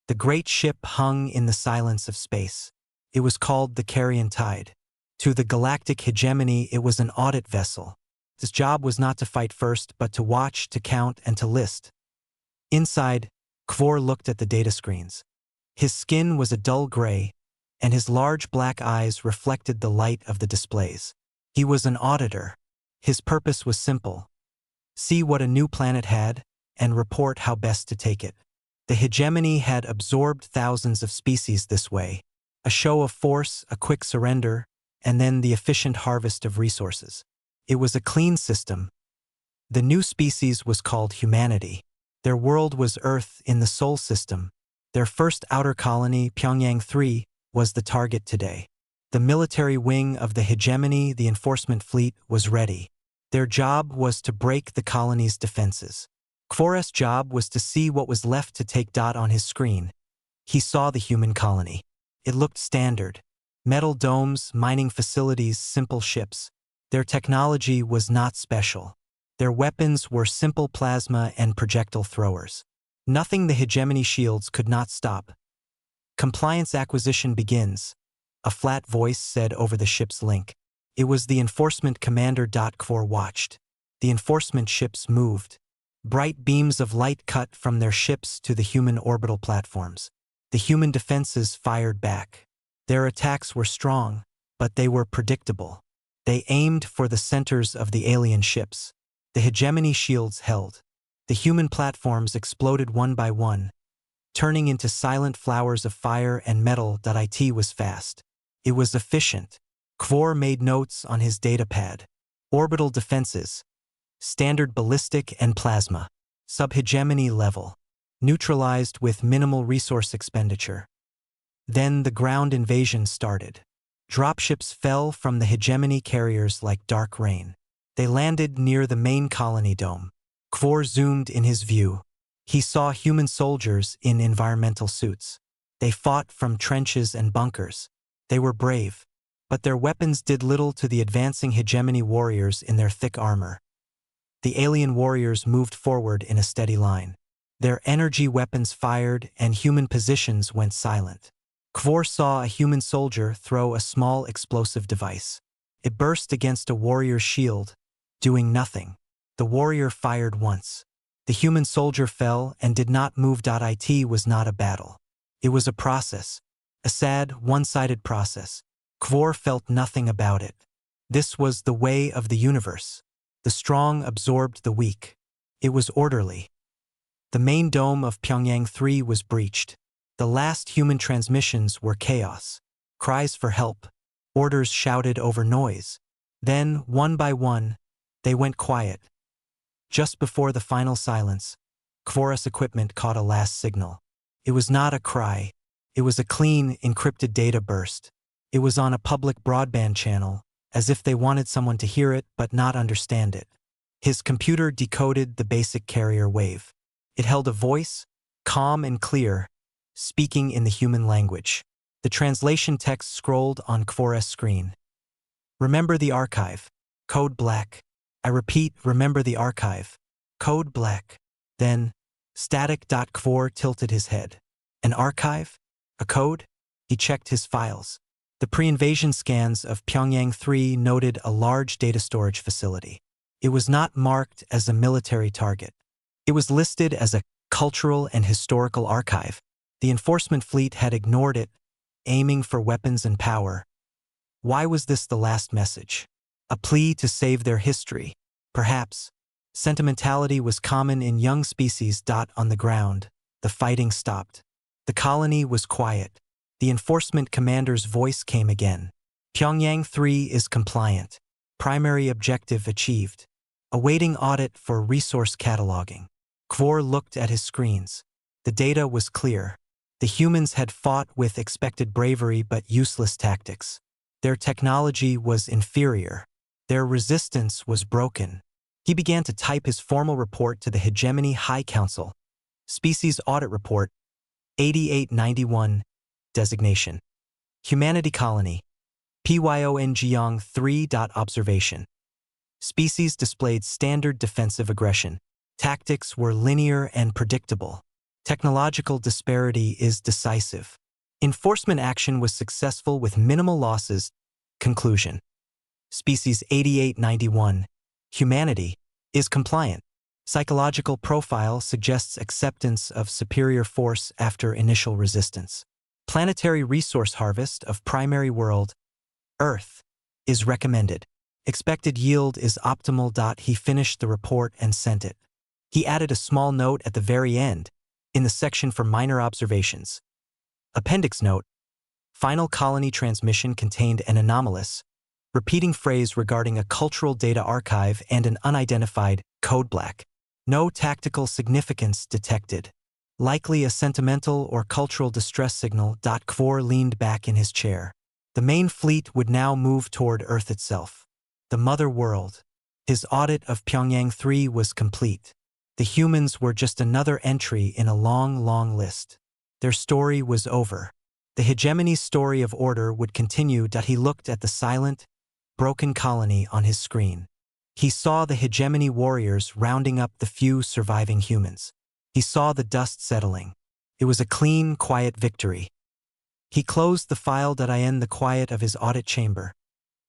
The great ship hung in the silence of space. It was called the Carrion Tide. To the galactic hegemony, it was an audit vessel. Its job was not to fight first, but to watch, to count, and to list. Inside, Kvor looked at the data screens. His skin was a dull gray, and his large black eyes reflected the light of the displays. He was an auditor. His purpose was simple: see what a new planet had, and report how best to take it. The hegemony had absorbed thousands of species this way: a show of force, a quick surrender, and then the efficient harvest of resources. It was a clean system. The new species was called humanity. Their world was Earth in the Sol system. Their first outer colony, Pyongyang 3, was the target today. The military wing of the hegemony, the enforcement fleet, was ready. Their job was to break the colony's defenses. Kvor's job was to see what was left to take. On his screen, he saw the human colony. It looked standard. Metal domes, mining facilities, simple ships. Their technology was not special. Their weapons were simple plasma and projectile throwers. Nothing the hegemony shields could not stop. Compliance acquisition begins, a flat voice said over the ship's link. It was the enforcement commander. Kvor watched. The enforcement ships moved. Bright beams of light cut from their ships to the human orbital platforms. The human defenses fired back. Their attacks were strong, but they were predictable. They aimed for the centers of the alien ships. The hegemony shields held. The human platforms exploded one by one, turning into silent flowers of fire and metal. It was fast. It was efficient. Kvor made notes on his datapad. Orbital defenses. Standard ballistic and plasma. Subhegemony level. Neutralized with minimal resource expenditure. Then the ground invasion started. Dropships fell from the hegemony carriers like dark rain. They landed near the main colony dome. Kvor zoomed in his view. He saw human soldiers in environmental suits. They fought from trenches and bunkers. They were brave, but their weapons did little to the advancing hegemony warriors in their thick armor. The alien warriors moved forward in a steady line. Their energy weapons fired, and human positions went silent. Kvor saw a human soldier throw a small explosive device. It burst against a warrior's shield, doing nothing. The warrior fired once. The human soldier fell and did not move. It was not a battle. It was a process. A sad, one-sided process. Kvor felt nothing about it. This was the way of the universe. The strong absorbed the weak. It was orderly. The main dome of Pyongyang 3 was breached. The last human transmissions were chaos. Cries for help. Orders shouted over noise. Then, one by one, they went quiet. Just before the final silence, Kvor's equipment caught a last signal. It was not a cry. It was a clean, encrypted data burst. It was on a public broadband channel, as if they wanted someone to hear it but not understand it. His computer decoded the basic carrier wave. It held a voice, calm and clear, speaking in the human language. The translation text scrolled on Kvor's screen. Remember the archive. Code black. I repeat, remember the archive. Code black. Then, static. Kvor tilted his head. An archive? A code? He checked his files. The pre-invasion scans of Pyongyang 3 noted a large data storage facility. It was not marked as a military target. It was listed as a cultural and historical archive. The enforcement fleet had ignored it, aiming for weapons and power. Why was this the last message? A plea to save their history? Perhaps. Sentimentality was common in young species. On the ground, the fighting stopped. The colony was quiet. The enforcement commander's voice came again. Pyongyang 3 is compliant. Primary objective achieved. Awaiting audit for resource cataloging. Kvor looked at his screens. The data was clear. The humans had fought with expected bravery but useless tactics. Their technology was inferior. Their resistance was broken. He began to type his formal report to the Hegemony High Council. Species Audit Report, 8891, Designation. Humanity Colony, Pyongyang 3. Observation. Species displayed standard defensive aggression. Tactics were linear and predictable. Technological disparity is decisive. Enforcement action was successful with minimal losses. Conclusion. Species 8891. Humanity is compliant. Psychological profile suggests acceptance of superior force after initial resistance. Planetary resource harvest of primary world, Earth, is recommended. Expected yield is optimal. He finished the report and sent it. He added a small note at the very end, in the section for minor observations. Appendix note. Final colony transmission contained an anomalous, repeating phrase regarding a cultural data archive and an unidentified code black. No tactical significance detected. Likely a sentimental or cultural distress signal. Kvor leaned back in his chair. The main fleet would now move toward Earth itself. The mother world. His audit of Pyongyang 3 was complete. The humans were just another entry in a long, long list. Their story was over. The hegemony's story of order would continue. He looked at the silent, broken colony on his screen. He saw the hegemony warriors rounding up the few surviving humans. He saw the dust settling. It was a clean, quiet victory. He closed the file. In the quiet of his audit chamber.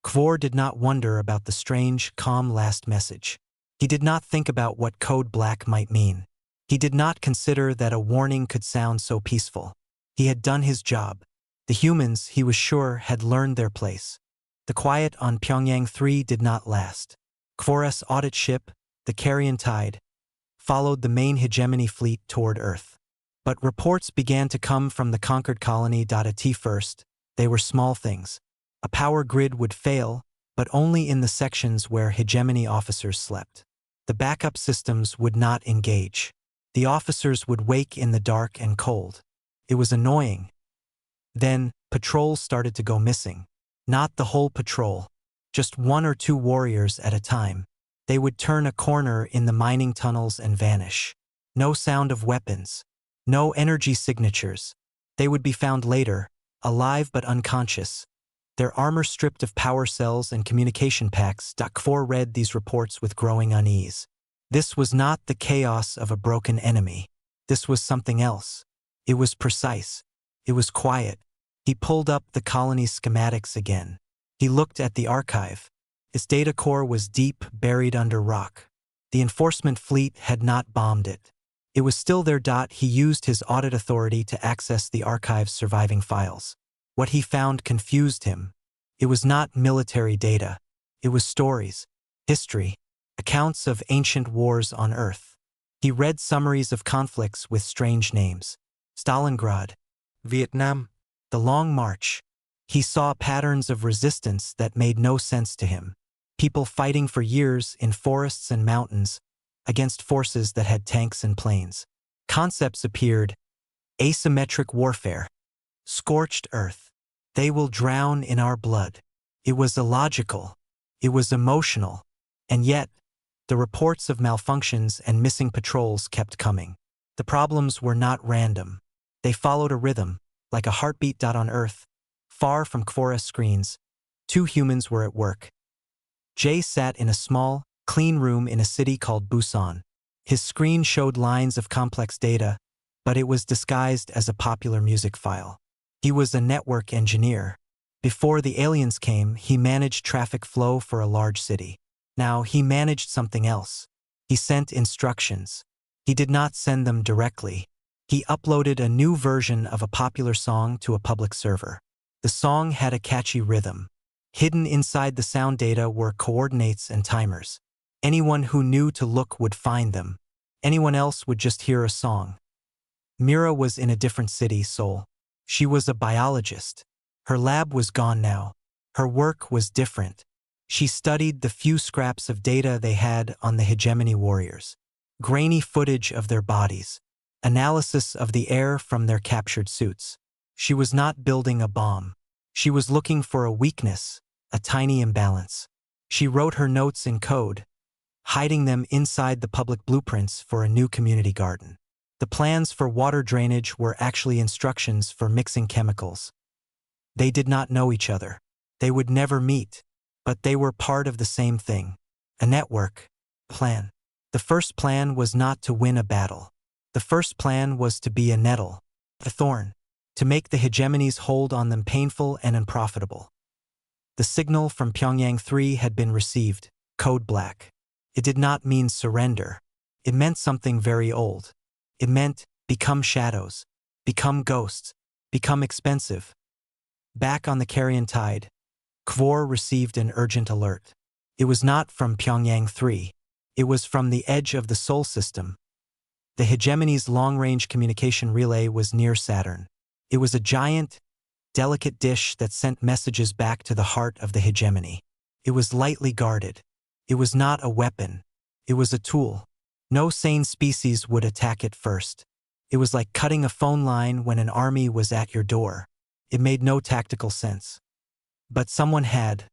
Kvor did not wonder about the strange, calm last message. He did not think about what code black might mean. He did not consider that a warning could sound so peaceful. He had done his job. The humans, he was sure, had learned their place. The quiet on Pyongyang 3 did not last. Kvor's audit ship, the Carrion Tide, followed the main hegemony fleet toward Earth. But reports began to come from the conquered colony. At first, they were small things. A power grid would fail, but only in the sections where hegemony officers slept. The backup systems would not engage. The officers would wake in the dark and cold. It was annoying. Then, patrols started to go missing. Not the whole patrol. Just 1 or 2 warriors at a time. They would turn a corner in the mining tunnels and vanish. No sound of weapons. No energy signatures. They would be found later, alive but unconscious. Their armor stripped of power cells and communication packs. Kvor read these reports with growing unease. This was not the chaos of a broken enemy. This was something else. It was precise. It was quiet. He pulled up the colony's schematics again. He looked at the archive. Its data core was deep, buried under rock. The enforcement fleet had not bombed it. It was still there. He used his audit authority to access the archive's surviving files. What he found confused him. It was not military data. It was stories, history, accounts of ancient wars on Earth. He read summaries of conflicts with strange names. Stalingrad, Vietnam, the Long March. He saw patterns of resistance that made no sense to him. People fighting for years in forests and mountains against forces that had tanks and planes. Concepts appeared. Asymmetric warfare. Scorched earth. They will drown in our blood. It was illogical. It was emotional. And yet, the reports of malfunctions and missing patrols kept coming. The problems were not random. They followed a rhythm, like a heartbeat. On Earth, far from Kvor's screens, 2 humans were at work. Jay sat in a small, clean room in a city called Busan. His screen showed lines of complex data, but it was disguised as a popular music file. He was a network engineer. Before the aliens came, he managed traffic flow for a large city. Now he managed something else. He sent instructions. He did not send them directly. He uploaded a new version of a popular song to a public server. The song had a catchy rhythm. Hidden inside the sound data were coordinates and timers. Anyone who knew to look would find them. Anyone else would just hear a song. Mira was in a different city, Seoul. She was a biologist. Her lab was gone now. Her work was different. She studied the few scraps of data they had on the hegemony warriors. Grainy footage of their bodies. Analysis of the air from their captured suits. She was not building a bomb. She was looking for a weakness, a tiny imbalance. She wrote her notes in code, hiding them inside the public blueprints for a new community garden. The plans for water drainage were actually instructions for mixing chemicals. They did not know each other. They would never meet, but they were part of the same thing. A network plan. The first plan was not to win a battle. The first plan was to be a nettle, a thorn, to make the hegemonies hold on them painful and unprofitable. The signal from Pyongyang 3 had been received, code black. It did not mean surrender. It meant something very old. It meant, become shadows, become ghosts, become expensive. Back on the carrion tide, KVOR received an urgent alert. It was not from Pyongyang 3. It was from the edge of the Sol system. The hegemony's long-range communication relay was near Saturn. It was a giant, delicate dish that sent messages back to the heart of the hegemony. It was lightly guarded. It was not a weapon. It was a tool. No sane species would attack it first. It was like cutting a phone line when an army was at your door. It made no tactical sense. But someone had.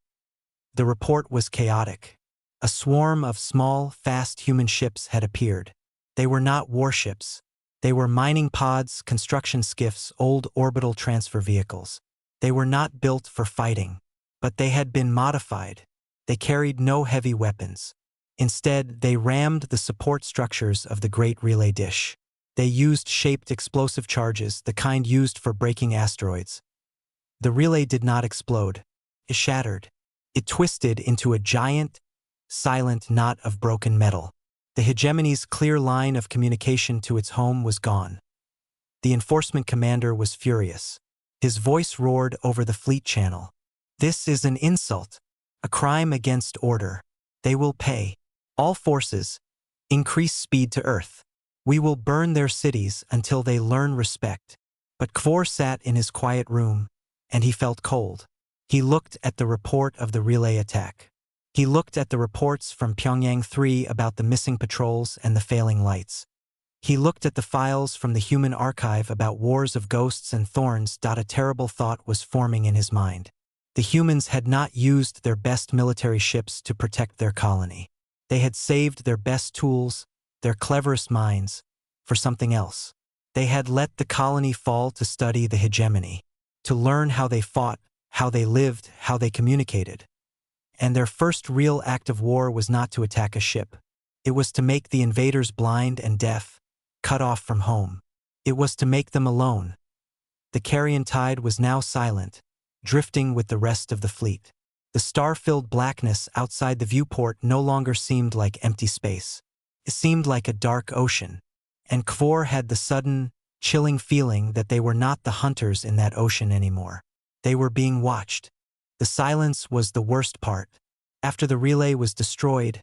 The report was chaotic. A swarm of small, fast human ships had appeared. They were not warships. They were mining pods, construction skiffs, old orbital transfer vehicles. They were not built for fighting. But they had been modified. They carried no heavy weapons. Instead, they rammed the support structures of the Great Relay Dish. They used shaped explosive charges, the kind used for breaking asteroids. The relay did not explode. It shattered. It twisted into a giant, silent knot of broken metal. The hegemony's clear line of communication to its home was gone. The enforcement commander was furious. His voice roared over the fleet channel. This is an insult, a crime against order. They will pay. All forces, increase speed to Earth. We will burn their cities until they learn respect. But KVOR sat in his quiet room, and he felt cold. He looked at the report of the relay attack. He looked at the reports from Pyongyang 3 about the missing patrols and the failing lights. He looked at the files from the human archive about wars of ghosts and thorns. A terrible thought was forming in his mind. The humans had not used their best military ships to protect their colony. They had saved their best tools, their cleverest minds, for something else. They had let the colony fall to study the hegemony, to learn how they fought, how they lived, how they communicated. And their first real act of war was not to attack a ship. It was to make the invaders blind and deaf, cut off from home. It was to make them alone. The carrion tide was now silent, drifting with the rest of the fleet. The star-filled blackness outside the viewport no longer seemed like empty space. It seemed like a dark ocean. And KVOR had the sudden, chilling feeling that they were not the hunters in that ocean anymore. They were being watched. The silence was the worst part. After the relay was destroyed,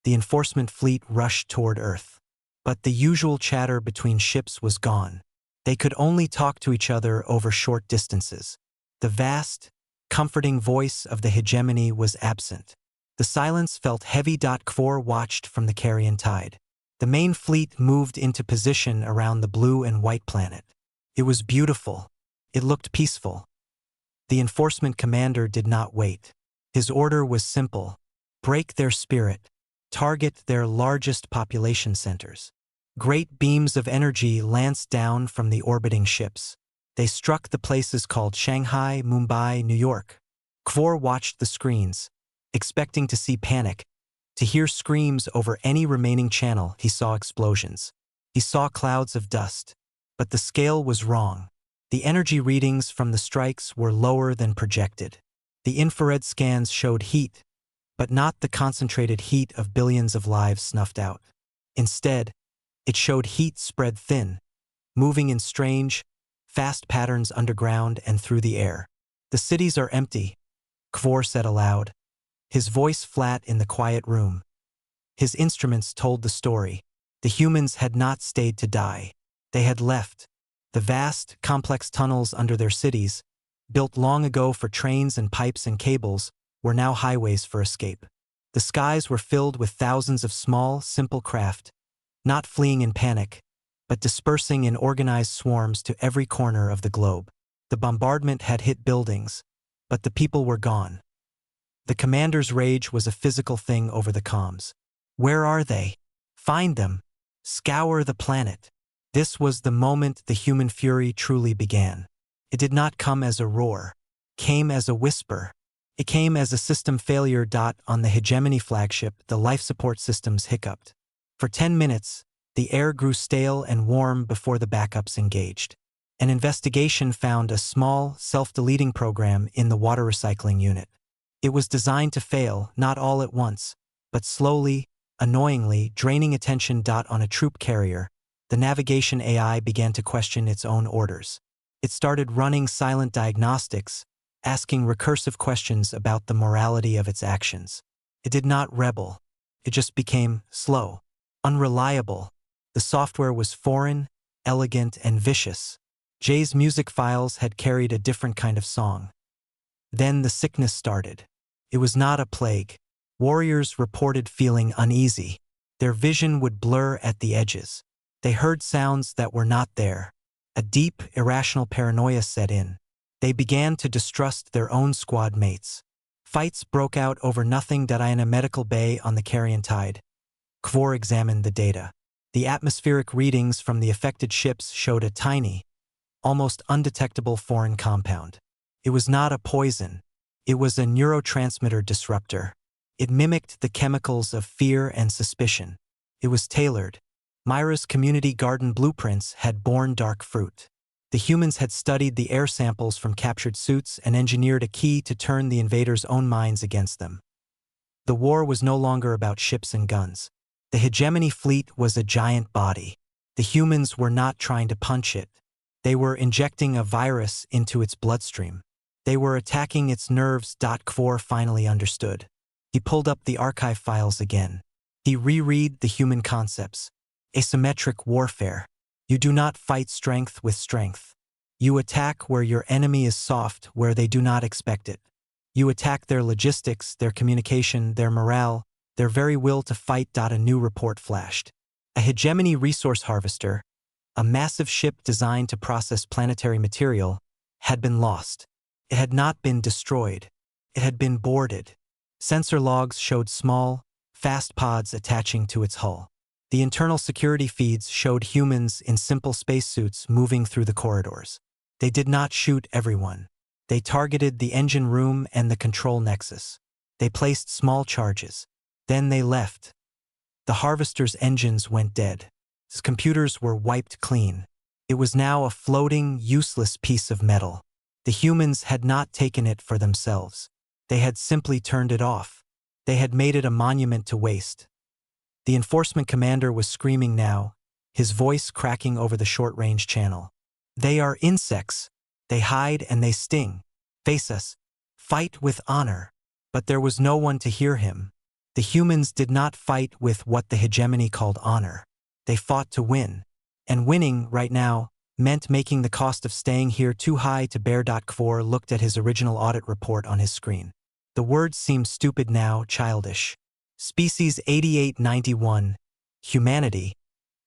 the enforcement fleet rushed toward Earth. But the usual chatter between ships was gone. They could only talk to each other over short distances. The vast, comforting voice of the hegemony was absent. The silence felt heavy. KVOR watched from the carrion tide. The main fleet moved into position around the blue and white planet. It was beautiful. It looked peaceful. The enforcement commander did not wait. His order was simple: break their spirit, target their largest population centers. Great beams of energy lanced down from the orbiting ships. They struck the places called Shanghai, Mumbai, New York. KVOR watched the screens, expecting to see panic, to hear screams over any remaining channel. He saw explosions. He saw clouds of dust. But the scale was wrong. The energy readings from the strikes were lower than projected. The infrared scans showed heat, but not the concentrated heat of billions of lives snuffed out. Instead, it showed heat spread thin, moving in strange, fast patterns underground and through the air. The cities are empty, KVOR said aloud, his voice flat in the quiet room. His instruments told the story. The humans had not stayed to die. They had left. The vast, complex tunnels under their cities, built long ago for trains and pipes and cables, were now highways for escape. The skies were filled with thousands of small, simple craft, not fleeing in panic, but dispersing in organized swarms to every corner of the globe. The bombardment had hit buildings, but the people were gone. The commander's rage was a physical thing over the comms. Where are they? Find them. Scour the planet. This was the moment the human fury truly began. It did not come as a roar. It came as a whisper. It came as a system failure. On the hegemony flagship, the life support systems hiccuped. For 10 minutes, The air grew stale and warm before the backups engaged. An investigation found a small, self-deleting program in the water recycling unit. It was designed to fail, not all at once, but slowly, annoyingly, draining attention. On a troop carrier, the navigation AI began to question its own orders. It started running silent diagnostics, asking recursive questions about the morality of its actions. It did not rebel. It just became slow, unreliable. The software was foreign, elegant, and vicious. Jay's music files had carried a different kind of song. Then the sickness started. It was not a plague. Warriors reported feeling uneasy. Their vision would blur at the edges. They heard sounds that were not there. A deep, irrational paranoia set in. They began to distrust their own squad mates. Fights broke out over nothing. In a medical bay on the Carrion Tide, Kvor examined the data. The atmospheric readings from the affected ships showed a tiny, almost undetectable foreign compound. It was not a poison. It was a neurotransmitter disruptor. It mimicked the chemicals of fear and suspicion. It was tailored. Myra's community garden blueprints had borne dark fruit. The humans had studied the air samples from captured suits and engineered a key to turn the invaders' own minds against them. The war was no longer about ships and guns. The hegemony fleet was a giant body. The humans were not trying to punch it. They were injecting a virus into its bloodstream. They were attacking its nerves. Kvor finally understood. He pulled up the archive files again. He reread the human concepts. Asymmetric warfare. You do not fight strength with strength. You attack where your enemy is soft, where they do not expect it. You attack their logistics, their communication, their morale, their very will to fight. A new report flashed. A hegemony resource harvester, a massive ship designed to process planetary material, had been lost. It had not been destroyed. It had been boarded. Sensor logs showed small, fast pods attaching to its hull. The internal security feeds showed humans in simple spacesuits moving through the corridors. They did not shoot everyone. They targeted the engine room and the control nexus. They placed small charges. Then they left. The harvester's engines went dead. His computers were wiped clean. It was now a floating, useless piece of metal. The humans had not taken it for themselves. They had simply turned it off. They had made it a monument to waste. The enforcement commander was screaming now, his voice cracking over the short-range channel. They are insects. They hide and they sting. Face us. Fight with honor. But there was no one to hear him. The humans did not fight with what the hegemony called honor. They fought to win. And winning, right now, meant making the cost of staying here too high to bear. Kvor looked at his original audit report on his screen. The words seemed stupid now, childish. Species 8891, humanity,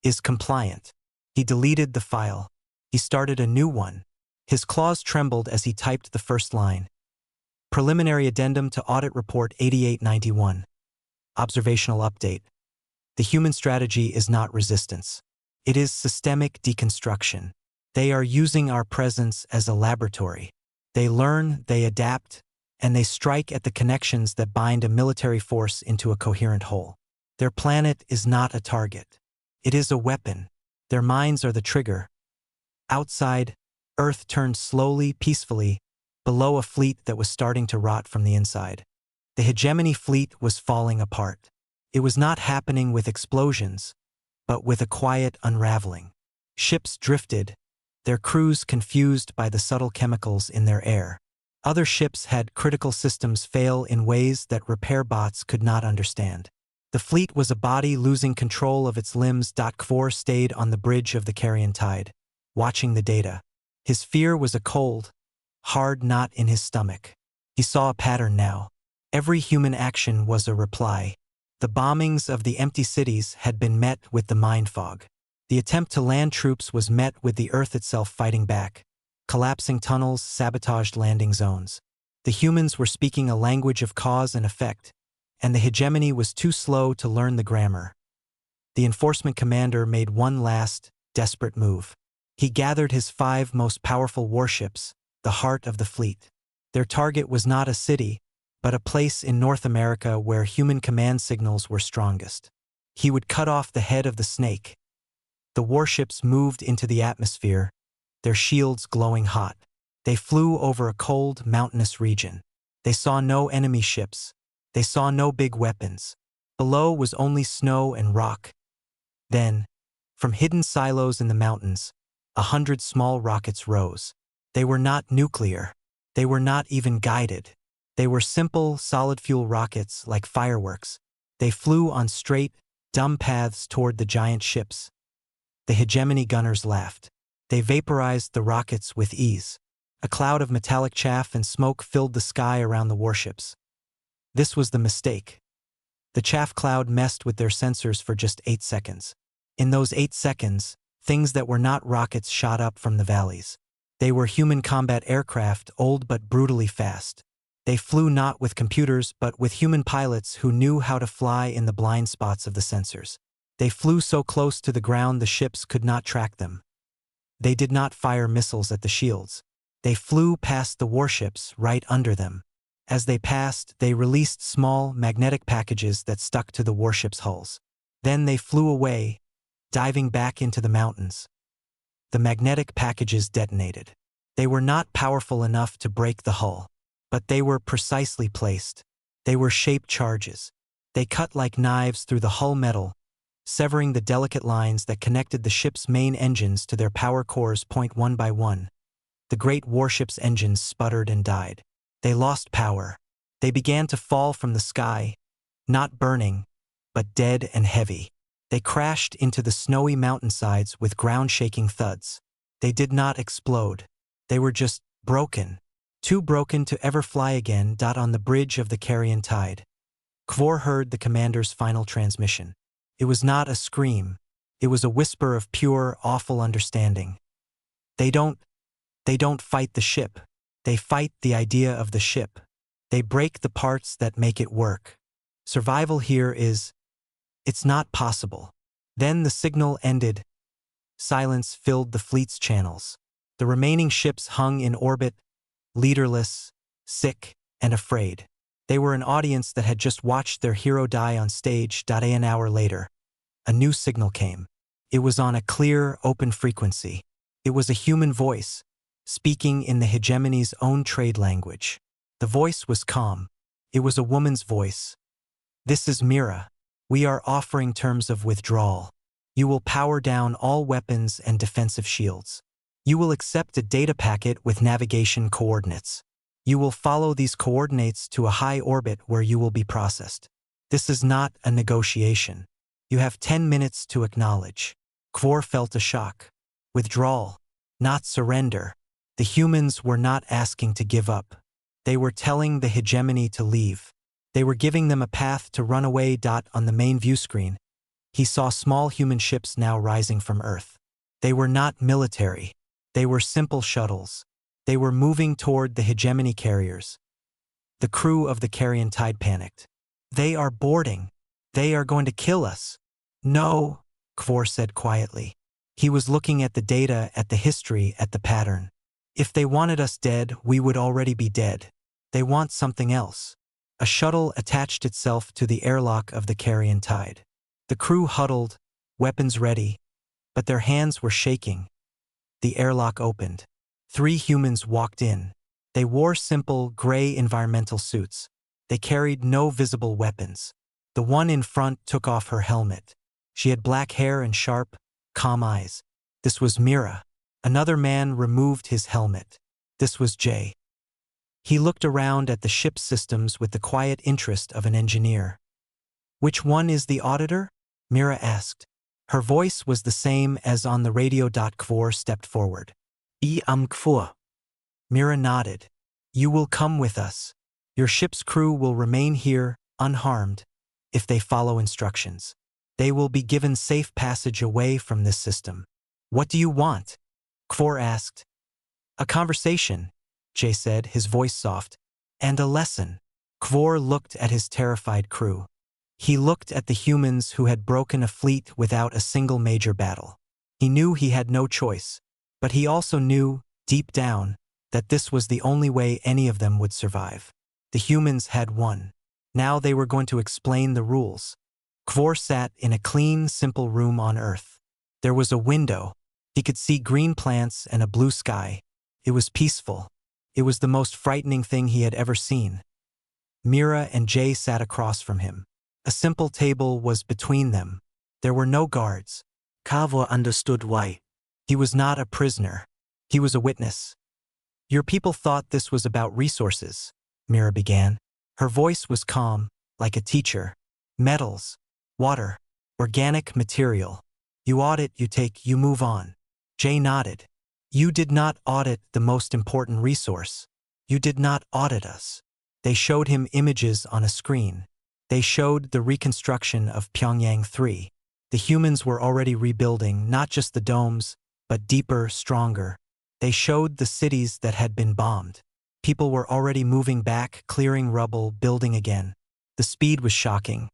is compliant. He deleted the file. He started a new one. His claws trembled as he typed the first line. Preliminary addendum to audit report 8891. Observational update. The human strategy is not resistance. It is systemic deconstruction. They are using our presence as a laboratory. They learn, they adapt, and they strike at the connections that bind a military force into a coherent whole. Their planet is not a target. It is a weapon. Their minds are the trigger. Outside, Earth turned slowly, peacefully, below a fleet that was starting to rot from the inside. The hegemony fleet was falling apart. It was not happening with explosions, but with a quiet unraveling. Ships drifted, their crews confused by the subtle chemicals in their air. Other ships had critical systems fail in ways that repair bots could not understand. The fleet was a body losing control of its limbs. Kvor stayed on the bridge of the Carrion Tide, watching the data. His fear was a cold, hard knot in his stomach. He saw a pattern now. Every human action was a reply. The bombings of the empty cities had been met with the mind fog. The attempt to land troops was met with the Earth itself fighting back. Collapsing tunnels, sabotaged landing zones. The humans were speaking a language of cause and effect, and the hegemony was too slow to learn the grammar. The enforcement commander made one last, desperate move. He gathered his 5 most powerful warships, the heart of the fleet. Their target was not a city, but a place in North America where human command signals were strongest. He would cut off the head of the snake, The warships moved into the atmosphere, their shields glowing hot. They flew over a cold, mountainous region. They saw no enemy ships. They saw no big weapons. Below was only snow and rock. Then, from hidden silos in the mountains, 100 small rockets rose. They were not nuclear. They were not even guided. They were simple, solid-fuel rockets like fireworks. They flew on straight, dumb paths toward the giant ships. The hegemony gunners laughed. They vaporized the rockets with ease. A cloud of metallic chaff and smoke filled the sky around the warships. This was the mistake. The chaff cloud messed with their sensors for just 8 seconds. In those 8 seconds, things that were not rockets shot up from the valleys. They were human combat aircraft, old but brutally fast. They flew not with computers but with human pilots who knew how to fly in the blind spots of the sensors. They flew so close to the ground the ships could not track them. They did not fire missiles at the shields. They flew past the warships right under them. As they passed, they released small, magnetic packages that stuck to the warships' hulls. Then they flew away, diving back into the mountains. The magnetic packages detonated. They were not powerful enough to break the hull, but they were precisely placed. They were shaped charges. They cut like knives through the hull metal, severing the delicate lines that connected the ship's main engines to their power cores. One by one, the great warship's engines sputtered and died. They lost power. They began to fall from the sky, not burning, but dead and heavy. They crashed into the snowy mountainsides with ground-shaking thuds. They did not explode. They were just broken. Too broken to ever fly again. On the bridge of the Carrion Tide, Kvor heard the commander's final transmission. It was not a scream. It was a whisper of pure, awful understanding. They don't fight the ship. They fight the idea of the ship. They break the parts that make it work. Survival here it's not possible. Then the signal ended. Silence filled the fleet's channels. The remaining ships hung in orbit, leaderless, sick, and afraid. They were an audience that had just watched their hero die on stage. An hour later, a new signal came. It was on a clear, open frequency. It was a human voice, speaking in the hegemony's own trade language. The voice was calm. It was a woman's voice. "This is Mira. We are offering terms of withdrawal. You will power down all weapons and defensive shields. You will accept a data packet with navigation coordinates. You will follow these coordinates to a high orbit where you will be processed. This is not a negotiation. You have 10 minutes to acknowledge." Kvor felt a shock. Withdrawal, not surrender. The humans were not asking to give up. They were telling the hegemony to leave. They were giving them a path to run away. On the main view screen, he saw small human ships now rising from Earth. They were not military. They were simple shuttles. They were moving toward the hegemony carriers. The crew of the Carrion Tide panicked. "They are boarding. They are going to kill us." "No," Kvor said quietly. He was looking at the data, at the history, at the pattern. "If they wanted us dead, we would already be dead. They want something else." A shuttle attached itself to the airlock of the Carrion Tide. The crew huddled, weapons ready, but their hands were shaking. The airlock opened. 3 humans walked in. They wore simple, gray environmental suits. They carried no visible weapons. The one in front took off her helmet. She had black hair and sharp, calm eyes. This was Mira. Another man removed his helmet. This was Jay. He looked around at the ship's systems with the quiet interest of an engineer. "Which one is the auditor?" Mira asked. Her voice was the same as on the radio. Kvor stepped forward. "I am Kvor." Mira nodded. "You will come with us. Your ship's crew will remain here, unharmed, if they follow instructions. They will be given safe passage away from this system." "What do you want?" Kvor asked. "A conversation," Jay said, his voice soft. "And a lesson." Kvor looked at his terrified crew. He looked at the humans who had broken a fleet without a single major battle. He knew he had no choice, but he also knew, deep down, that this was the only way any of them would survive. The humans had won. Now they were going to explain the rules. Kvor sat in a clean, simple room on Earth. There was a window. He could see green plants and a blue sky. It was peaceful. It was the most frightening thing he had ever seen. Mira and Jay sat across from him. A simple table was between them. There were no guards. Kavor understood why. He was not a prisoner. He was a witness. Your people thought this was about resources, Mira began. Her voice was calm, like a teacher. Metals, water, organic material. You audit, you take, you move on. Jay nodded. You did not audit the most important resource. You did not audit us. They showed him images on a screen. They showed the reconstruction of Pyongyang 3. The humans were already rebuilding not just the domes, but deeper, stronger. They showed the cities that had been bombed. People were already moving back, clearing rubble, building again. The speed was shocking.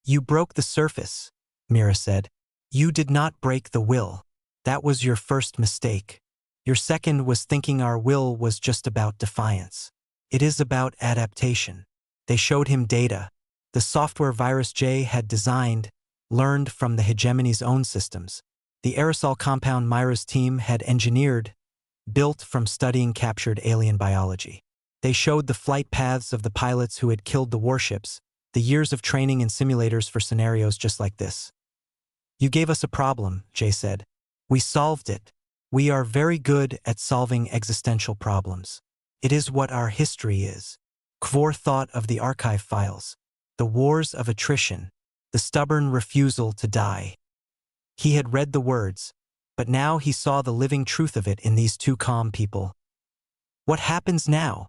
You broke the surface, Mira said. You did not break the will. That was your first mistake. Your second was thinking our will was just about defiance. It is about adaptation. They showed him data. The software Virus J had designed, learned from the hegemony's own systems. The aerosol compound Myra's team had engineered, built from studying captured alien biology. They showed the flight paths of the pilots who had killed the warships, the years of training in simulators for scenarios just like this. You gave us a problem, Jay said. We solved it. We are very good at solving existential problems. It is what our history is. Kvor thought of the archive files, the wars of attrition, the stubborn refusal to die. He had read the words, but now he saw the living truth of it in these two calm people. What happens now?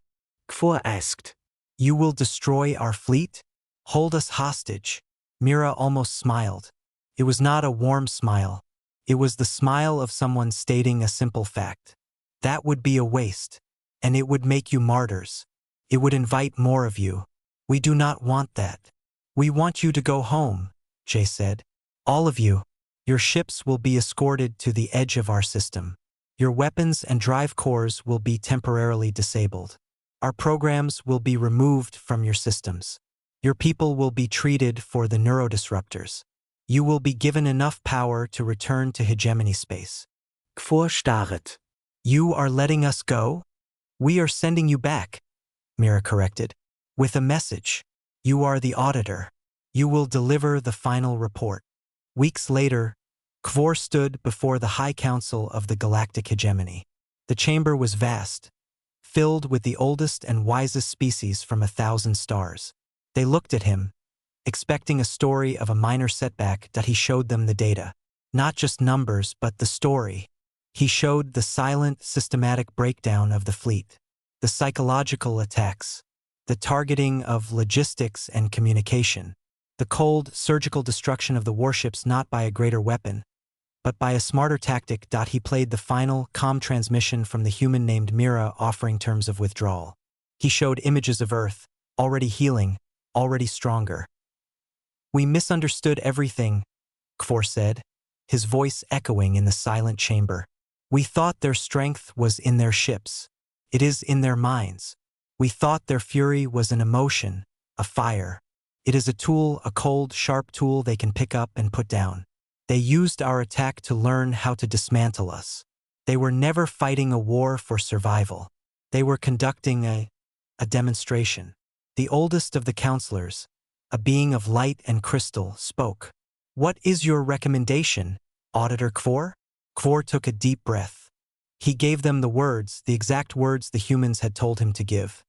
Kvor asked. You will destroy our fleet? Hold us hostage. Mira almost smiled. It was not a warm smile. It was the smile of someone stating a simple fact. That would be a waste. And it would make you martyrs. It would invite more of you. We do not want that. We want you to go home, Jay said. All of you. Your ships will be escorted to the edge of our system. Your weapons and drive cores will be temporarily disabled. Our programs will be removed from your systems. Your people will be treated for the neurodisruptors. You will be given enough power to return to hegemony space. Kvor starret. You are letting us go? We are sending you back, Mira corrected, with a message. You are the auditor. You will deliver the final report. Weeks later, Kvor stood before the High Council of the Galactic Hegemony. The chamber was vast, filled with the oldest and wisest species from 1,000 stars. They looked at him, expecting a story of a minor setback, that he showed them the data. Not just numbers, but the story. He showed the silent, systematic breakdown of the fleet, the psychological attacks, the targeting of logistics and communication, the cold, surgical destruction of the warships not by a greater weapon, but by a smarter tactic. He played the final, calm transmission from the human named Mira offering terms of withdrawal. He showed images of Earth, already healing, already stronger. We misunderstood everything, Kvor said, his voice echoing in the silent chamber. We thought their strength was in their ships. It is in their minds. We thought their fury was an emotion, a fire. It is a tool, a cold, sharp tool they can pick up and put down. They used our attack to learn how to dismantle us. They were never fighting a war for survival. They were conducting a demonstration. The oldest of the counselors, a being of light and crystal, spoke. What is your recommendation, Auditor Kvor? Kvor took a deep breath. He gave them the words, the exact words the humans had told him to give.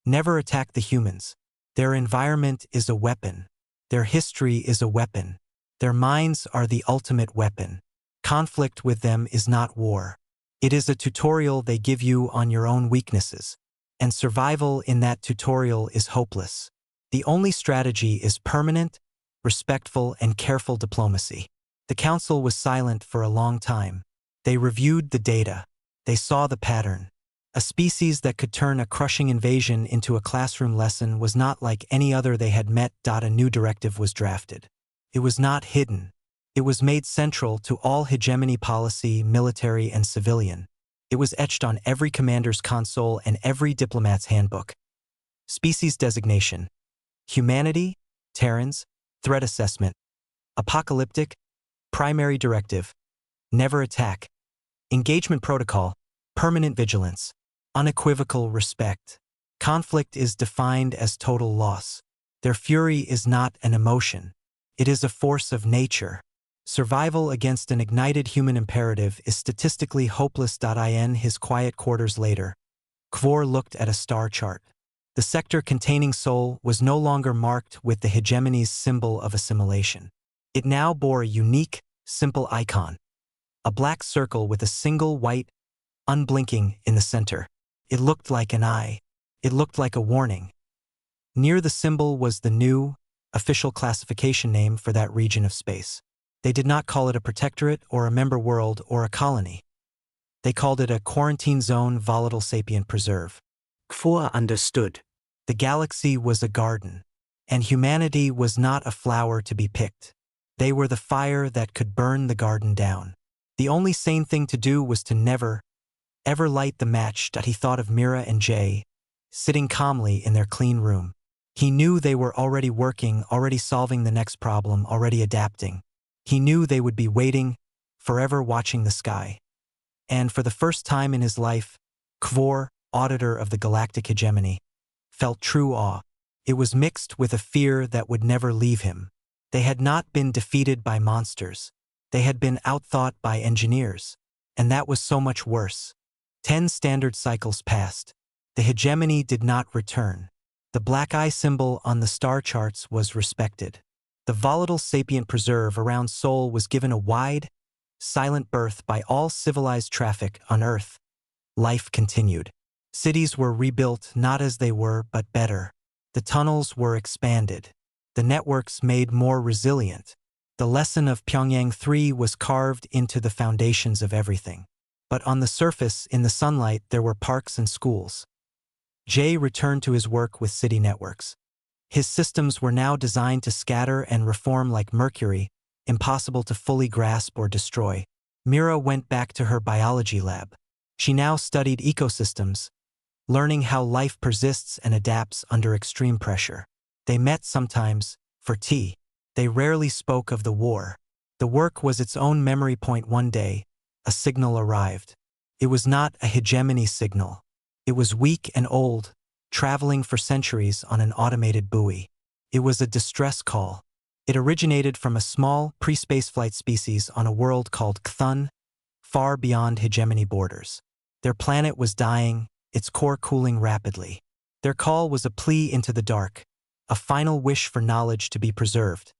Never attack the humans. Their environment is a weapon. Their history is a weapon. Their minds are the ultimate weapon. Conflict with them is not war. It is a tutorial they give you on your own weaknesses. And survival in that tutorial is hopeless. The only strategy is permanent, respectful, and careful diplomacy. The council was silent for a long time. They reviewed the data. They saw the pattern. A species that could turn a crushing invasion into a classroom lesson was not like any other they had met. A new directive was drafted. It was not hidden. It was made central to all hegemony policy, military and civilian. It was etched on every commander's console and every diplomat's handbook. Species designation: humanity, Terrans, threat assessment: apocalyptic, Primary directive: never attack. Engagement protocol: permanent vigilance. Unequivocal respect. Conflict is defined as total loss. Their fury is not an emotion. It is a force of nature. Survival against an ignited human imperative is statistically hopeless. In his quiet quarters later, Kvor looked at a star chart. The sector containing Sol was no longer marked with the hegemony's symbol of assimilation. It now bore a unique, simple icon: a black circle with a single white, unblinking in the center. It looked like an eye. It looked like a warning. Near the symbol was the new, official classification name for that region of space. They did not call it a protectorate or a member world or a colony. They called it a quarantine zone volatile sapient preserve. Kvor understood. The galaxy was a garden, and humanity was not a flower to be picked. They were the fire that could burn the garden down. The only sane thing to do was to never, ever light the match. He thought of Mira and Jay, sitting calmly in their clean room. He knew they were already working, already solving the next problem, already adapting. He knew they would be waiting, forever watching the sky. And for the first time in his life, Kvor, auditor of the galactic hegemony, felt true awe. It was mixed with a fear that would never leave him. They had not been defeated by monsters. They had been outthought by engineers. And that was so much worse. 10 standard cycles passed. The hegemony did not return. The black eye symbol on the star charts was respected. The volatile sapient preserve around Sol was given a wide, silent berth by all civilized traffic on Earth. Life continued. Cities were rebuilt not as they were, but better. The tunnels were expanded. The networks made more resilient. The lesson of Pyongyang 3 was carved into the foundations of everything. But on the surface, in the sunlight, there were parks and schools. Jay returned to his work with city networks. His systems were now designed to scatter and reform like mercury, impossible to fully grasp or destroy. Mira went back to her biology lab. She now studied ecosystems, learning how life persists and adapts under extreme pressure. They met sometimes, for tea. They rarely spoke of the war. The work was its own memory point. One day, a signal arrived. It was not a hegemony signal. It was weak and old, traveling for centuries on an automated buoy. It was a distress call. It originated from a small, pre-spaceflight species on a world called Cthulhu, far beyond hegemony borders. Their planet was dying, its core cooling rapidly. Their call was a plea into the dark, a final wish for knowledge to be preserved.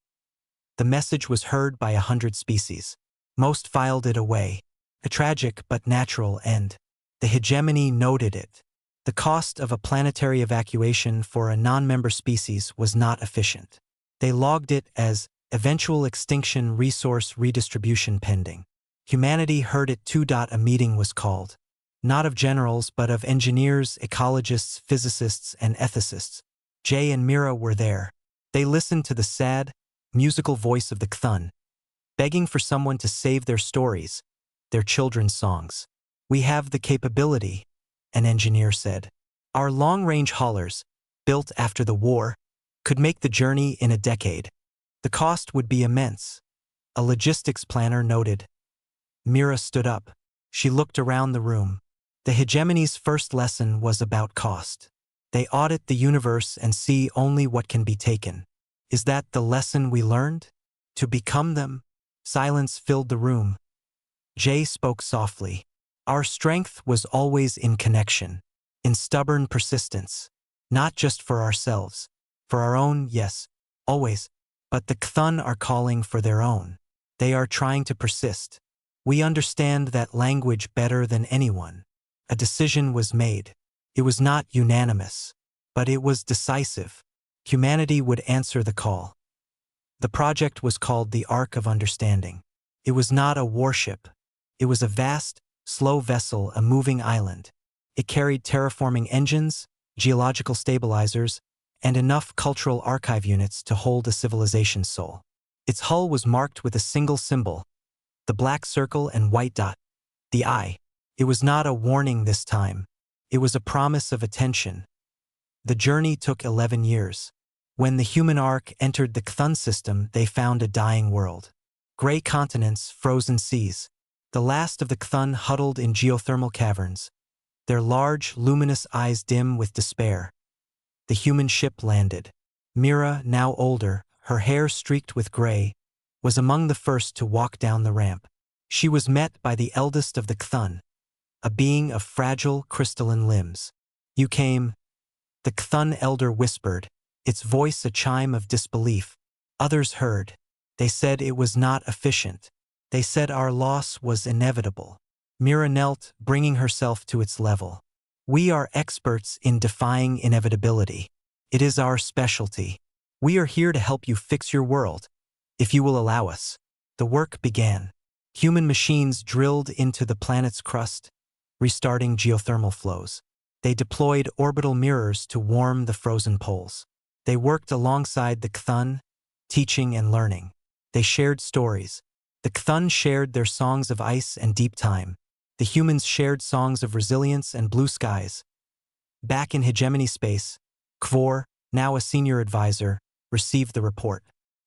The message was heard by 100 species. Most filed it away. A tragic but natural end. The hegemony noted it. The cost of a planetary evacuation for a non-member species was not efficient. They logged it as eventual extinction resource redistribution pending. Humanity heard it too. A meeting was called. Not of generals, but of engineers, ecologists, physicists, and ethicists. Jay and Mira were there. They listened to the sad, musical voice of the Cthulhu, begging for someone to save their stories, their children's songs. "We have the capability," an engineer said. "Our long-range haulers, built after the war, could make the journey in a decade. The cost would be immense," a logistics planner noted. Mira stood up. She looked around the room. The hegemony's first lesson was about cost. They audit the universe and see only what can be taken. Is that the lesson we learned? To become them? Silence filled the room. Jay spoke softly. "Our strength was always in connection, in stubborn persistence, not just for ourselves. For our own, yes, always. But the Cthulhu are calling for their own. They are trying to persist. We understand that language better than anyone." A decision was made. It was not unanimous, but it was decisive. Humanity would answer the call. The project was called the Ark of Understanding. It was not a warship. It was a vast, slow vessel, a moving island. It carried terraforming engines, geological stabilizers, and enough cultural archive units to hold a civilization's soul. Its hull was marked with a single symbol, the black circle and white dot, the eye. It was not a warning this time. It was a promise of attention. The journey took 11 years. When the human ark entered the Cthulhu system, they found a dying world. Gray continents, frozen seas. The last of the Cthulhu huddled in geothermal caverns, their large, luminous eyes dim with despair. The human ship landed. Mira, now older, her hair streaked with gray, was among the first to walk down the ramp. She was met by the eldest of the Cthulhu, a being of fragile, crystalline limbs. "You came," the Cthulhu elder whispered, its voice a chime of disbelief. Others heard. They said it was not efficient. They said our loss was inevitable. Mira knelt, bringing herself to its level. "We are experts in defying inevitability. It is our specialty. We are here to help you fix your world, if you will allow us." The work began. Human machines drilled into the planet's crust, restarting geothermal flows. They deployed orbital mirrors to warm the frozen poles. They worked alongside the Cthulhu, teaching and learning. They shared stories. The Cthulhu shared their songs of ice and deep time. The humans shared songs of resilience and blue skies. Back in hegemony space, Kvor, now a senior advisor, received the report.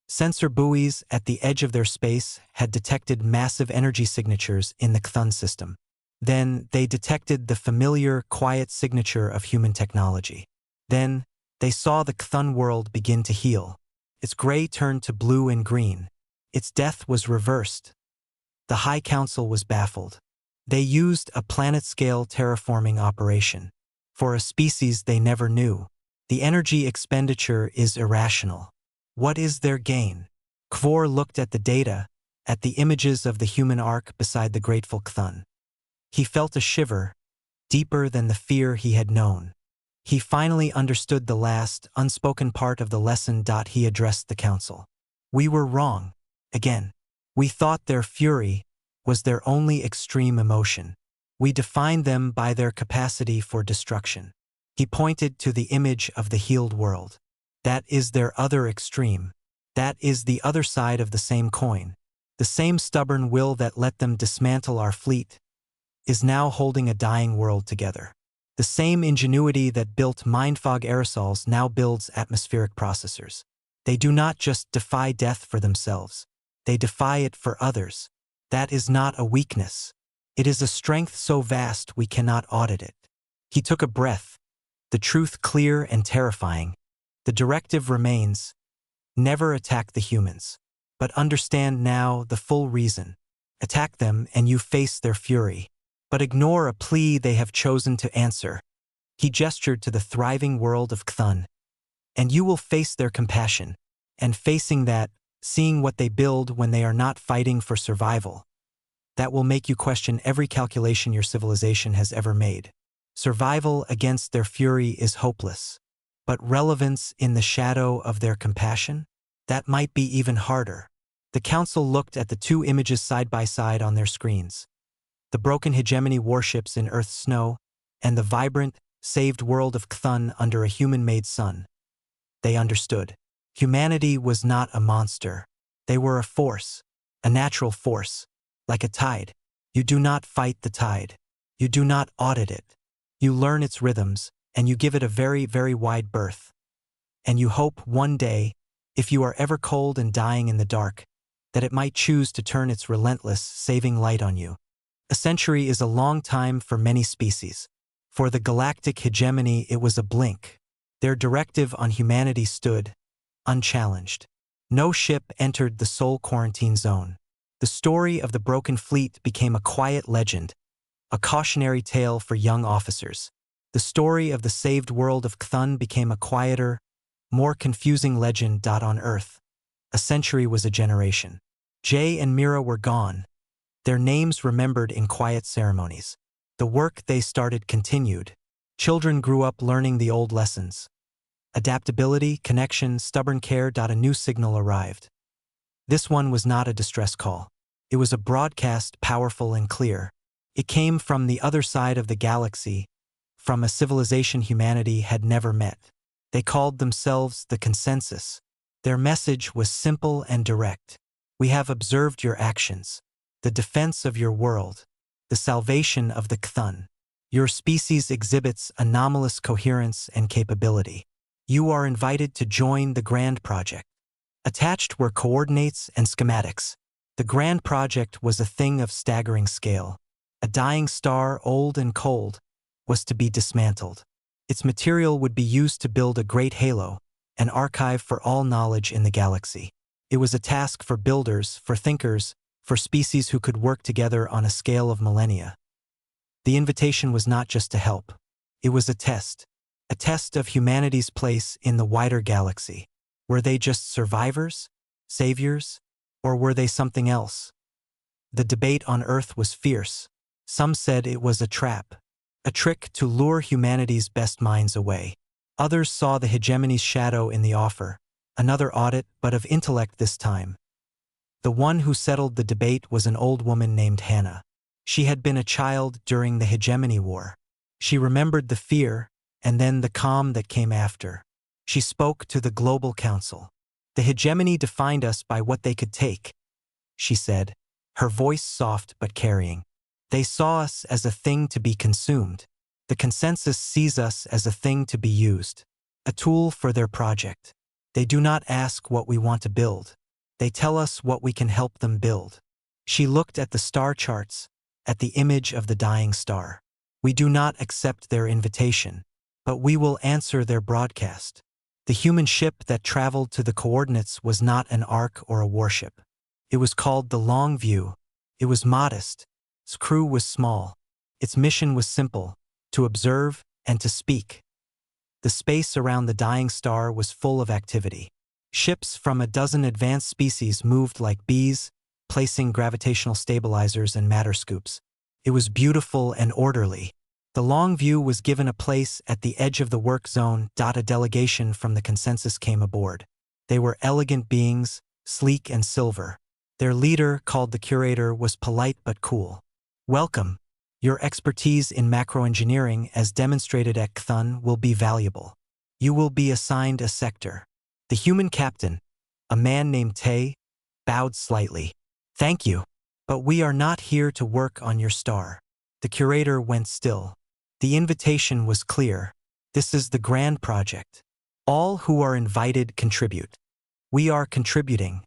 Sensor buoys at the edge of their space had detected massive energy signatures in the Cthulhu system. Then they detected the familiar, quiet signature of human technology. Then they saw the Cthulhu world begin to heal. Its gray turned to blue and green. Its death was reversed. The High Council was baffled. They used a planet-scale terraforming operation. For a species they never knew, the energy expenditure is irrational. What is their gain? Kvor looked at the data, at the images of the human ark beside the grateful Cthulhu. He felt a shiver, deeper than the fear he had known. He finally understood the last, unspoken part of the lesson. He addressed the council. "We were wrong. Again. We thought their fury was their only extreme emotion. We defined them by their capacity for destruction." He pointed to the image of the healed world. "That is their other extreme. That is the other side of the same coin. The same stubborn will that let them dismantle our fleet is now holding a dying world together. The same ingenuity that built mindfog aerosols now builds atmospheric processors. They do not just defy death for themselves. They defy it for others. That is not a weakness. It is a strength so vast we cannot audit it." He took a breath, the truth clear and terrifying. The directive remains: never attack the humans. But understand now the full reason. Attack them and you face their fury. But ignore a plea they have chosen to answer. He gestured to the thriving world of Cthulhu. "And you will face their compassion. And facing that, seeing what they build when they are not fighting for survival, that will make you question every calculation your civilization has ever made. Survival against their fury is hopeless. But relevance in the shadow of their compassion? That might be even harder." The council looked at the two images side by side on their screens. The broken hegemony warships in Earth's snow, and the vibrant, saved world of Cthulhu under a human-made sun. They understood. Humanity was not a monster. They were a force, a natural force, like a tide. You do not fight the tide. You do not audit it. You learn its rhythms, and you give it a very, very wide berth. And you hope one day, if you are ever cold and dying in the dark, that it might choose to turn its relentless, saving light on you. A century is a long time for many species. For the galactic hegemony, it was a blink. Their directive on humanity stood unchallenged. No ship entered the soul quarantine zone. The story of the broken fleet became a quiet legend, a cautionary tale for young officers. The story of the saved world of Cthulhu became a quieter, more confusing legend. On Earth, a century was a generation. Jay and Mira were gone, their names remembered in quiet ceremonies. The work they started continued. Children grew up learning the old lessons. Adaptability, connection, stubborn care. A new signal arrived. This one was not a distress call. It was a broadcast, powerful and clear. It came from the other side of the galaxy, from a civilization humanity had never met. They called themselves the Consensus. Their message was simple and direct. "We have observed your actions, the defense of your world, the salvation of the Cthulhu. Your species exhibits anomalous coherence and capability. You are invited to join the grand project." Attached were coordinates and schematics. The grand project was a thing of staggering scale. A dying star, old and cold, was to be dismantled. Its material would be used to build a great halo, an archive for all knowledge in the galaxy. It was a task for builders, for thinkers, for species who could work together on a scale of millennia. The invitation was not just to help. It was a test of humanity's place in the wider galaxy. Were they just survivors, saviors, or were they something else? The debate on Earth was fierce. Some said it was a trap, a trick to lure humanity's best minds away. Others saw the hegemony's shadow in the offer, another audit, but of intellect this time. The one who settled the debate was an old woman named Hannah. She had been a child during the hegemony war. She remembered the fear, and then the calm that came after. She spoke to the Global Council. The hegemony defined us by what they could take, she said, her voice soft but carrying. They saw us as a thing to be consumed. The consensus sees us as a thing to be used, a tool for their project. They do not ask what we want to build. They tell us what we can help them build. She looked at the star charts, at the image of the dying star. We do not accept their invitation, but we will answer their broadcast. The human ship that traveled to the coordinates was not an ark or a warship. It was called the Long View. It was modest. Its crew was small. Its mission was simple, to observe and to speak. The space around the dying star was full of activity. Ships from a dozen advanced species moved like bees, placing gravitational stabilizers and matter scoops. It was beautiful and orderly. The Long View was given a place at the edge of the work zone. A delegation from the consensus came aboard. They were elegant beings, sleek and silver. Their leader, called the curator, was polite but cool. Welcome. Your expertise in macroengineering, as demonstrated at Cthulhu, will be valuable. You will be assigned a sector. The human captain, a man named Tay, bowed slightly. Thank you. But we are not here to work on your star. The curator went still. The invitation was clear. This is the grand project. All who are invited contribute. We are contributing,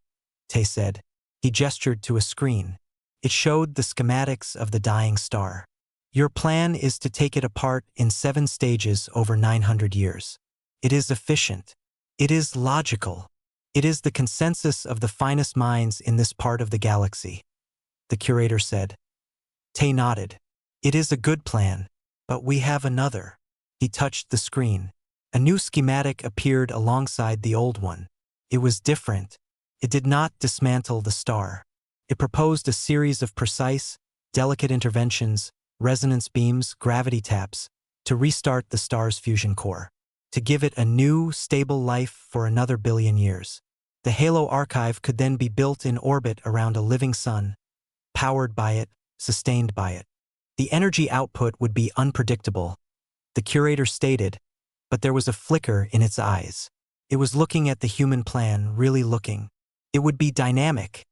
Tay said. He gestured to a screen. It showed the schematics of the dying star. Your plan is to take it apart in 7 stages over 900 years. It is efficient. It is logical. It is the consensus of the finest minds in this part of the galaxy, the curator said. Tay nodded. It is a good plan, but we have another. He touched the screen. A new schematic appeared alongside the old one. It was different. It did not dismantle the star. It proposed a series of precise, delicate interventions, resonance beams, gravity taps, to restart the star's fusion core, to give it a new, stable life for another billion years. The Halo archive could then be built in orbit around a living sun, powered by it, sustained by it. The energy output would be unpredictable, the curator stated, but there was a flicker in its eyes. It was looking at the human plan, really looking. It would be dynamic,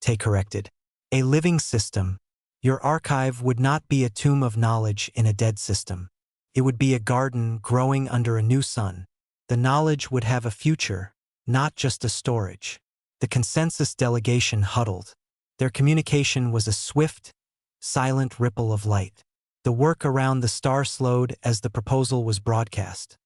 Tay corrected. A living system. Your archive would not be a tomb of knowledge in a dead system. It would be a garden growing under a new sun. The knowledge would have a future, not just a storage. The consensus delegation huddled. Their communication was a swift, silent ripple of light. The work around the star slowed as the proposal was broadcast.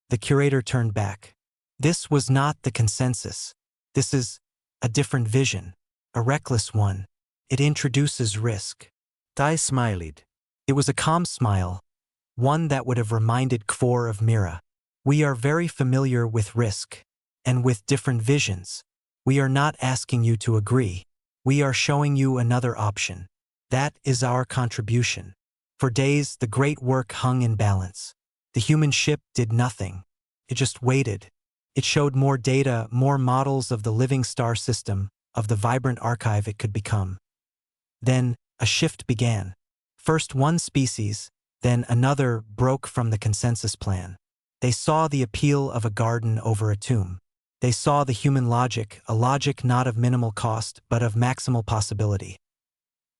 The curator turned back. This was not the consensus. This is a different vision, a reckless one. It introduces risk. Thai smiled. It was a calm smile, one that would have reminded Kfor of Mira. We are very familiar with risk, and with different visions. We are not asking you to agree. We are showing you another option. That is our contribution. For days, the great work hung in balance. The human ship did nothing. It just waited. It showed more data, more models of the living star system, of the vibrant archive it could become. Then, a shift began. First one species, then another broke from the consensus plan. They saw the appeal of a garden over a tomb. They saw the human logic, a logic not of minimal cost, but of maximal possibility.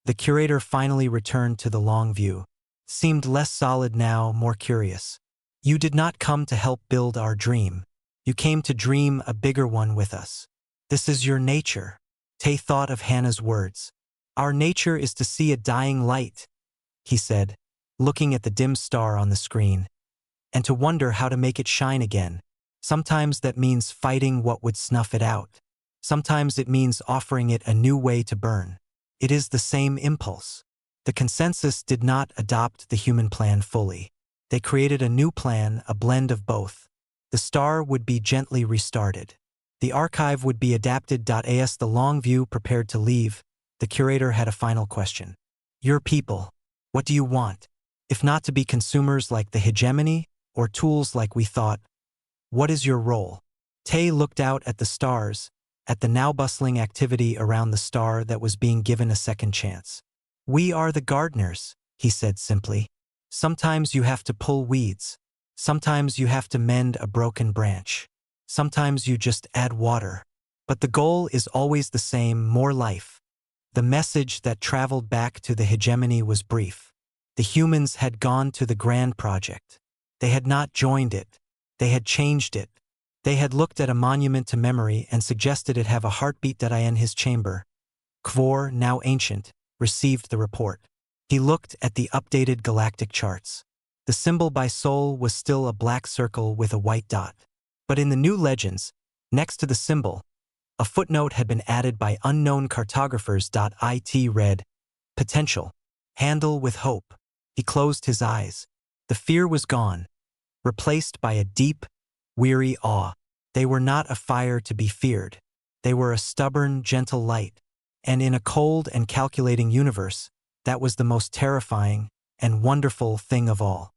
The curator finally returned to the long view. Seemed less solid now, more curious. You did not come to help build our dream. You came to dream a bigger one with us. This is your nature. Tay thought of Hannah's words. Our nature is to see a dying light, he said, looking at the dim star on the screen, and to wonder how to make it shine again. Sometimes that means fighting what would snuff it out. Sometimes it means offering it a new way to burn. It is the same impulse. The consensus did not adopt the human plan fully. They created a new plan, a blend of both. The star would be gently restarted. The archive would be adapted. As the long view prepared to leave, the curator had a final question. Your people, what do you want? If not to be consumers like the hegemony, or tools like we thought, what is your role? Tay looked out at the stars, at the now bustling activity around the star that was being given a second chance. We are the gardeners, he said simply. Sometimes you have to pull weeds. Sometimes you have to mend a broken branch. Sometimes you just add water. But the goal is always the same, more life. The message that traveled back to the hegemony was brief. The humans had gone to the grand project. They had not joined it. They had changed it. They had looked at a monument to memory and suggested it have a heartbeat. In his chamber, Kvor, now ancient, received the report. He looked at the updated galactic charts. The symbol by Sol was still a black circle with a white dot. But in the new legends, next to the symbol, a footnote had been added by unknown cartographers. It read, Potential. Handle with hope. He closed his eyes. The fear was gone, replaced by a deep, weary awe. They were not a fire to be feared. They were a stubborn, gentle light. And in a cold and calculating universe, that was the most terrifying and wonderful thing of all.